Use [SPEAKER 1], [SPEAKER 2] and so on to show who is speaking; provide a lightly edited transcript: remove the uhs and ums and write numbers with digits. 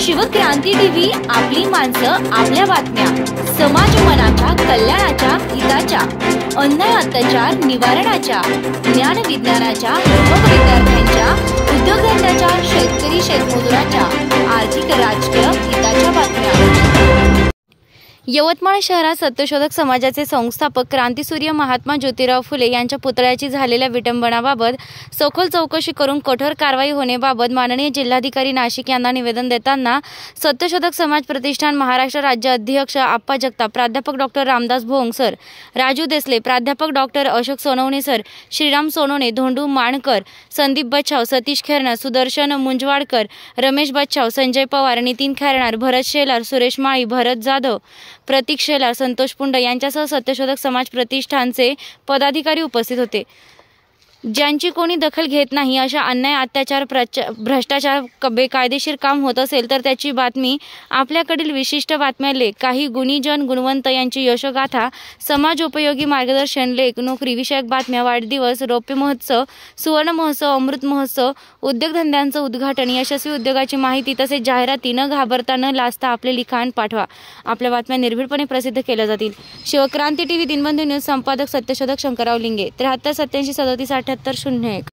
[SPEAKER 1] Shivkranti TV, आपली माणसं, आपल्या बातम्या, समाज मनाच्या कल्याणाच्या, हिताच्या, अन्याय अत्याचार निवारणाच्या, ज्ञान विज्ञानाच्या, युवक विद्यार्थ्यांच्या, उद्योगधंद्याच्या, शेतकरी शेतमजुराच्या, आर्थिक राजकीय हिताच्या बातम्या। यवतमाळ शहरात सत्यशोधक समाजाचे संस्थापक क्रांतीसूर्य महात्मा ज्योतिराव फुले यांच्या पुतळ्याची झालेल्या विटंबनाबाबत सखोल चौकशी करून कठोर कारवाई होण्याबाबत माननीय जिल्हाधिकारी नाशिक यांना निवेदन देताना सत्यशोधक समाज प्रतिष्ठान महाराष्ट्र राज्य अध्यक्ष आप्पा जगताप, प्राध्यापक डॉक्टर रामदास भोंग सर, राजू देसले, प्राध्यापक डॉक्टर अशोक सोनवणे सर, श्रीराम सोनवणे, धोंडू माणकर, संदीप बच्छाव, सतीश खैरनार, सुदर्शन मुंजवाडकर, रमेश बच्छाव, संजय पवार, नितीन खैरनार, भरत शेलार, सुरेश माळी, भरत जाधव, प्रतीक शेलार, संतोष पुंड यांच्यासह सत्यशोधक समाज प्रतिष्ठानचे पदाधिकारी उपस्थित होते। ज्यांची कोणी दखल घेत नाही अशा अन्याय, अत्याचार, भ्रष्टाचार, बेकायदेशीर काम होत असेल तर त्याची बातमी, आपल्याकडील विशिष्ट बातम्या, लेख, काही गुणीजन गुणवंत यांची यशोगाथा, समाजोपयोगी मार्गदर्शन, लेख, नोकरी विषयक बातम्या, वाढदिवस, रौप्य महोत्सव, सुवर्ण महोत्सव, अमृत महोत्सव, उद्योगधंद्यांचं उद्घाटन, यशस्वी उद्योगाची माहिती तसेच जाहिराती न घाबरता न लाजता आपले लिखाण पाठवा। आपल्या बातम्या निर्भीडपणे प्रसिद्ध केल्या जातील। शिवक्रांती टीव्ही दिनबंधू न्यूज संपादक सत्यशोधक शंकरराव लिंगे 73 87 37 78 01।